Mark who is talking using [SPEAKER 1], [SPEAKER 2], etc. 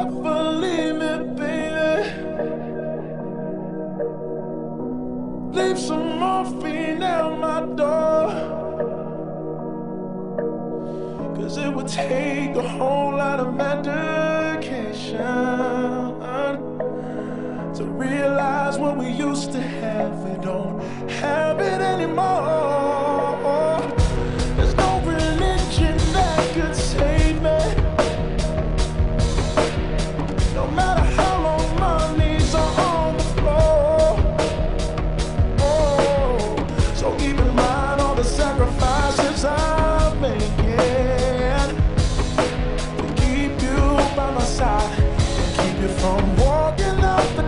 [SPEAKER 1] ever leave me, baby. Leave some morphine at my door. Cause it would take a whole lot of medication to realize what we used to have. We don't have it anymore. There's no religion that could save me. No matter how long my knees are on the floor. Oh, so keep in mind all the sacrifices I'm making to keep you by my side and keep you from walking out the